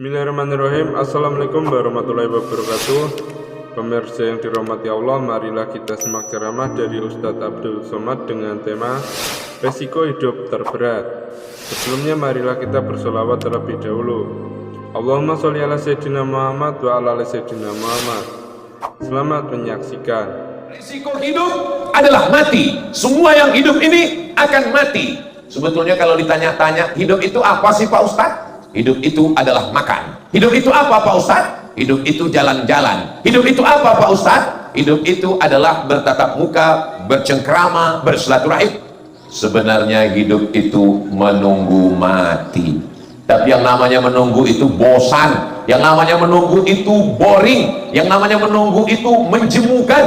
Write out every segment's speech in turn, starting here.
Bismillahirrahmanirrahim. Assalamualaikum warahmatullahi wabarakatuh. Pemirsa yang dirahmati Allah, marilah kita simak ceramah dari Ustadz Abdul Somad dengan tema Resiko Hidup Terberat. Sebelumnya marilah kita bersolawat terlebih dahulu. Allahumma sholli ala Sayyidina Muhammad wa ala ali Sayyidina Muhammad. Selamat menyaksikan. Risiko hidup adalah mati. Semua yang hidup ini akan mati. Sebetulnya kalau ditanya-tanya, hidup itu apa sih Pak Ustadz? Hidup itu adalah makan. Hidup itu apa Pak Ustadz? Hidup itu jalan-jalan. Hidup itu apa Pak Ustadz? Hidup itu adalah bertatap muka, bercengkrama, bersilaturahim. Sebenarnya hidup itu menunggu mati. Tapi yang namanya menunggu itu bosan. Yang namanya menunggu itu boring. Yang namanya menunggu itu menjemukan.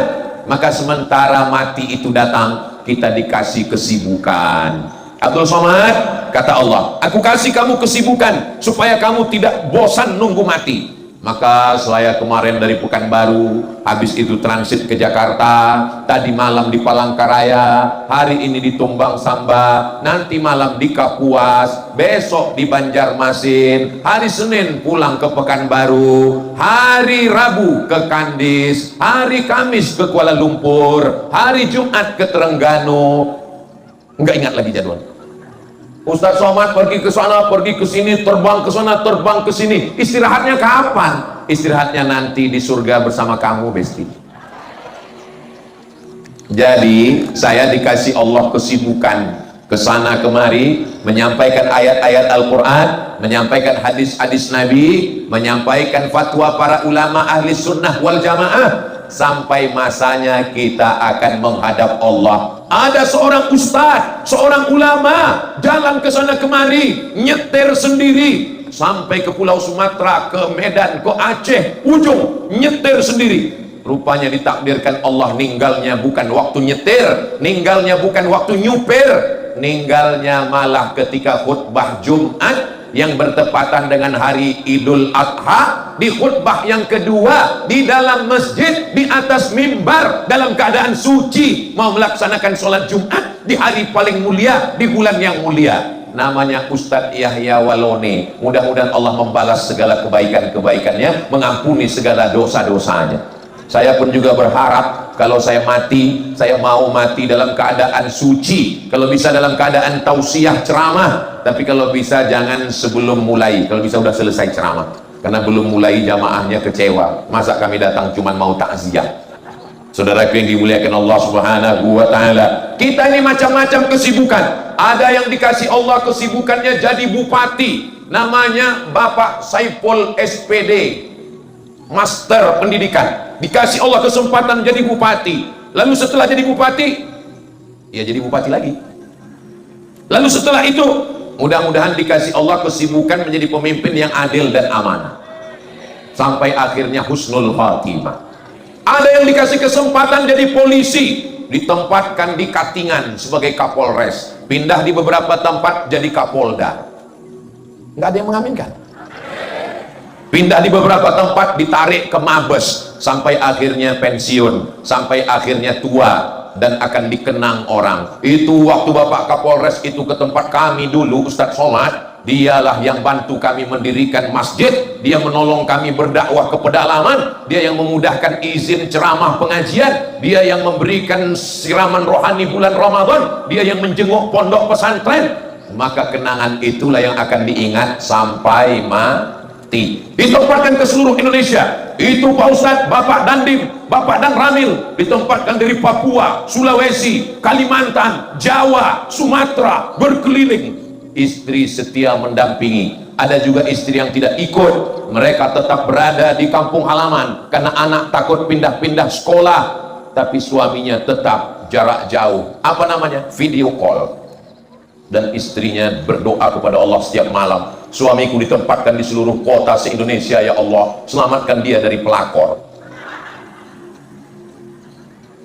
Maka sementara mati itu datang, kita dikasih kesibukan. Abdul Somad kata Allah, aku kasih kamu kesibukan supaya kamu tidak bosan nunggu mati. Maka saya kemarin dari Pekanbaru, habis itu transit ke Jakarta, tadi malam di Palangkaraya, hari ini di Tumbang Samba, nanti malam di Kapuas, besok di Banjarmasin, hari Senin pulang ke Pekanbaru, hari Rabu ke Kandis, hari Kamis ke Kuala Lumpur, hari Jumat ke Terengganu. Enggak ingat lagi jadwal. Ustadz Somad pergi ke sana, pergi ke sini, terbang ke sana, terbang ke sini. Istirahatnya kapan? Istirahatnya nanti di surga bersama kamu, Besti. Jadi, saya dikasih Allah kesibukan ke sana kemari, menyampaikan ayat-ayat Al-Quran, menyampaikan hadis-hadis Nabi, menyampaikan fatwa para ulama ahli sunnah wal jamaah. Sampai masanya kita akan menghadap Allah. Ada seorang ustadz, seorang ulama jalan ke sana kemari, nyetir sendiri sampai ke Pulau Sumatera, ke Medan, ke Aceh, ujung nyetir sendiri. Rupanya ditakdirkan Allah ninggalnya bukan waktu nyetir, ninggalnya bukan waktu nyupir, ninggalnya malah ketika khutbah Jumat yang bertepatan dengan hari Idul Adha. Di khutbah yang kedua di dalam masjid, di atas mimbar, dalam keadaan suci, mau melaksanakan sholat Jumat di hari paling mulia, di bulan yang mulia. Namanya Ustadz Yahya Walone. Mudah-mudahan Allah membalas segala kebaikan-kebaikannya, mengampuni segala dosa-dosanya. Saya pun juga berharap kalau saya mati, saya mau mati dalam keadaan suci. Kalau bisa dalam keadaan tausiah ceramah, tapi kalau bisa jangan sebelum mulai. Kalau bisa udah selesai ceramah, karena belum mulai jamaahnya kecewa. Masa kami datang cuma mau takziah? Saudaraku yang dimuliakan Allah Subhanahu wa ta'ala, kita ini macam-macam kesibukan. Ada yang dikasih Allah kesibukannya jadi bupati, namanya Bapak Saiful SPD, Master Pendidikan. Dikasih Allah kesempatan jadi bupati. Lalu setelah jadi bupati, ya jadi bupati lagi. Lalu setelah itu, mudah-mudahan dikasih Allah kesibukan menjadi pemimpin yang adil dan amanah, sampai akhirnya husnul khatimah. Ada yang dikasih kesempatan jadi polisi, ditempatkan di Katingan sebagai Kapolres, pindah di beberapa tempat jadi Kapolda. Nggak ada yang mengaminkan. Pindah di beberapa tempat, ditarik ke Mabes, sampai akhirnya pensiun, sampai akhirnya tua dan akan dikenang orang. Itu waktu Bapak Kapolres itu ke tempat kami dulu, Ustadz Somad, dialah yang bantu kami mendirikan masjid, dia menolong kami berdakwah ke pedalaman, dia yang memudahkan izin ceramah pengajian, dia yang memberikan siraman rohani bulan Ramadan, dia yang menjenguk pondok pesantren. Maka kenangan itulah yang akan diingat sampai mati. Ditempatkan ke seluruh Indonesia. Itu Pak Ustadz, Bapak Dandim, Bapak Dan Ramil, ditempatkan dari Papua, Sulawesi, Kalimantan, Jawa, Sumatera, berkeliling. Istri setia mendampingi. Ada juga istri yang tidak ikut, mereka tetap berada di kampung halaman karena anak takut pindah-pindah sekolah, tapi suaminya tetap jarak jauh. Apa namanya? Video call. Dan istrinya berdoa kepada Allah setiap malam, suamiku ditempatkan di seluruh kota se-Indonesia, ya Allah, selamatkan dia dari pelakor.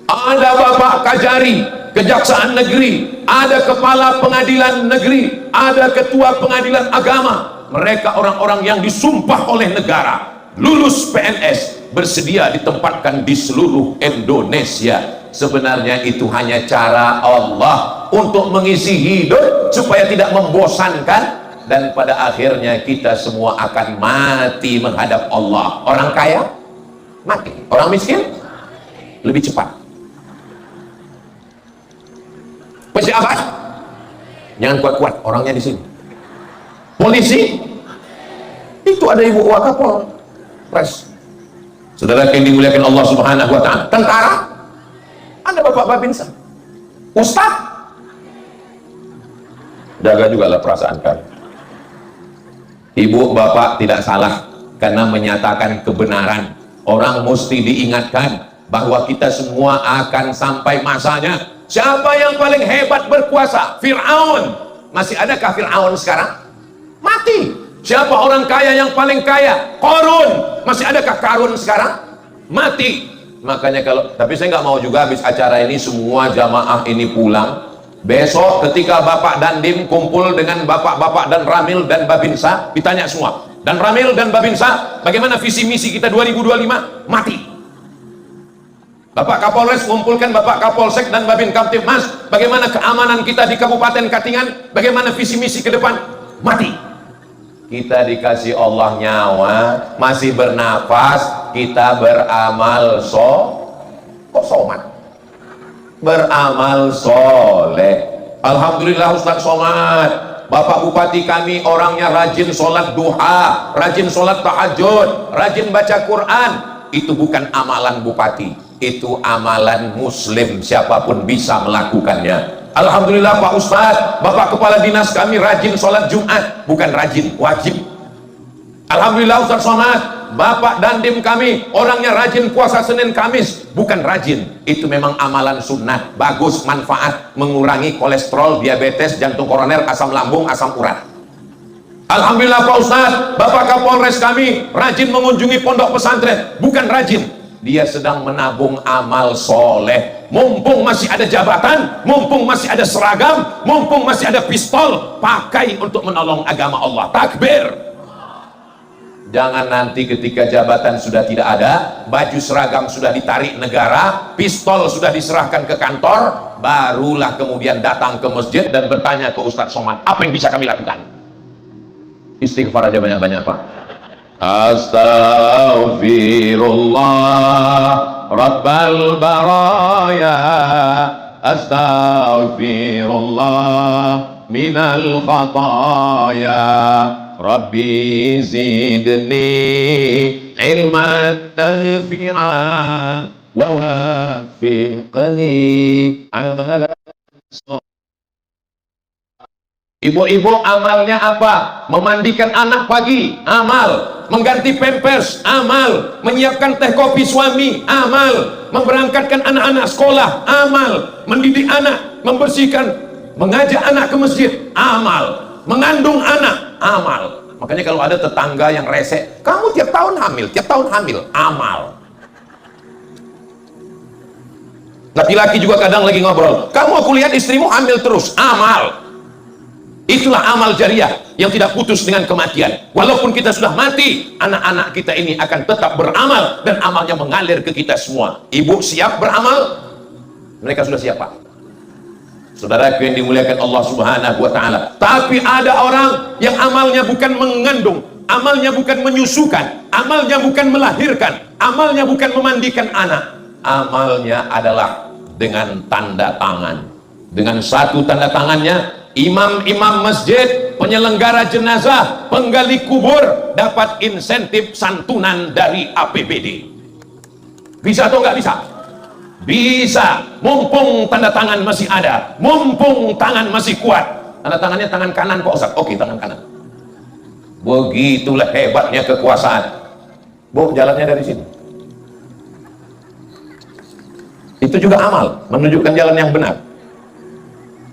Ada Bapak Kajari, Kejaksaan Negeri, ada Kepala Pengadilan Negeri, ada Ketua Pengadilan Agama. Mereka orang-orang yang disumpah oleh negara, lulus PNS, bersedia ditempatkan di seluruh Indonesia. Sebenarnya itu hanya cara Allah untuk mengisi hidup supaya tidak membosankan. dan pada akhirnya kita semua akan mati menghadap Allah. Orang kaya mati, orang miskin lebih cepat. Pejabat jangan kuat-kuat, orangnya di sini. Polisi itu ada ibu wakapol pres. Saudara yang dimuliakan Allah Subhanahu wa ta'ala. Tentara ada bapak babinsa. Ustaz jaga juga lah perasaan kalian. Ibu bapak tidak salah karena menyatakan kebenaran. Orang mesti diingatkan bahwa kita semua akan sampai masanya. Siapa yang paling hebat berkuasa? Fir'aun. Masih adakah Fir'aun sekarang? Mati. Siapa orang kaya yang paling kaya? Qarun. Masih adakah Qarun sekarang? Mati. Makanya tapi saya nggak mau juga habis acara ini semua jamaah ini pulang. Besok ketika Bapak Dandim kumpul dengan bapak-bapak dan Ramil dan Babinsa, ditanya semua. Dan Ramil dan Babinsa, bagaimana visi misi kita 2025? Mati. Bapak Kapolres mengumpulkan Bapak Kapolsek dan Babin Kamtibmas, bagaimana keamanan kita di Kabupaten Katingan, bagaimana visi misi ke depan? Mati. Kita dikasih Allah nyawa, masih bernafas, kita beramal kok somat? Beramal soleh. Alhamdulillah Ustaz Somad, Bapak Bupati kami orangnya rajin sholat duha, rajin sholat tahajud, rajin baca Quran. Itu bukan amalan bupati, itu amalan muslim, siapapun bisa melakukannya. Alhamdulillah Pak Ustadz, Bapak Kepala Dinas kami rajin sholat Jumat, bukan rajin, wajib. Alhamdulillah Ustaz Somad, Bapak Dandim kami orangnya rajin puasa Senin Kamis, bukan rajin, itu memang amalan sunnah, bagus, manfaat, mengurangi kolesterol, diabetes, jantung koroner, asam lambung, asam urat. Alhamdulillah Pak Ustadz, Bapak Kapolres kami rajin mengunjungi pondok pesantren, bukan rajin, dia sedang menabung amal soleh. Mumpung masih ada jabatan, mumpung masih ada seragam, mumpung masih ada pistol, pakai untuk menolong agama Allah. Takbir. Jangan nanti ketika jabatan sudah tidak ada, baju seragam sudah ditarik negara, pistol sudah diserahkan ke kantor, barulah kemudian datang ke masjid dan bertanya ke Ustadz Somad, apa yang bisa kami lakukan? Istighfar aja banyak-banyak Pak. Astaghfirullah Rabbal baraya, astaghfirullah minal khataya, Rabbi zidni ilman nafi'an wa wafiqni ala. Ibu-ibu amalnya apa? Memandikan anak pagi, amal. Mengganti pampers, amal. Menyiapkan teh kopi suami, amal. Memberangkatkan anak-anak sekolah, amal. Mendidik anak, membersihkan, mengajak anak ke masjid, amal. Mengandung anak, amal. Makanya kalau ada tetangga yang rese, kamu tiap tahun hamil, amal. Laki-laki juga kadang lagi ngobrol, kamu aku lihat istrimu hamil terus, amal. Itulah amal jariah yang tidak putus dengan kematian. Walaupun kita sudah mati, anak-anak kita ini akan tetap beramal dan amalnya mengalir ke kita semua. Ibu siap beramal? Mereka sudah siap Pak. Saudaraku yang dimuliakan Allah Subhanahu wa ta'ala. Tapi ada orang yang amalnya bukan mengandung, amalnya bukan menyusukan, amalnya bukan melahirkan, amalnya bukan memandikan anak. Amalnya adalah dengan tanda tangan. Dengan satu tanda tangannya, imam-imam masjid, penyelenggara jenazah, penggali kubur dapat insentif santunan dari APBD. Bisa atau nggak bisa? Bisa, mumpung tanda tangan masih ada, mumpung tangan masih kuat. Tanda tangannya tangan kanan Pak Ustaz. Oke, tangan kanan. Begitulah hebatnya kekuasaan. Bu, jalannya dari sini. Itu juga amal, menunjukkan jalan yang benar.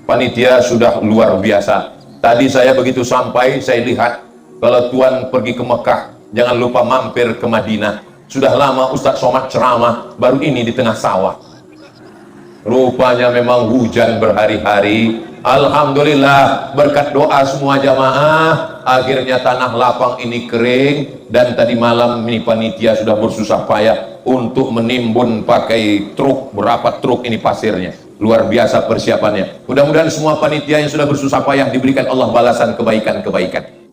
Panitia sudah luar biasa. Tadi saya begitu sampai, saya lihat kalau Tuan pergi ke Mekah, jangan lupa mampir ke Madinah. Sudah lama Ustadz Somad ceramah, baru ini di tengah sawah. Rupanya memang hujan berhari-hari. Alhamdulillah berkat doa semua jamaah, akhirnya tanah lapang ini kering. Dan tadi malam ini panitia sudah bersusah payah untuk menimbun pakai truk, berapa truk ini pasirnya. luar biasa persiapannya. Mudah-mudahan semua panitia yang sudah bersusah payah diberikan Allah balasan kebaikan-kebaikan.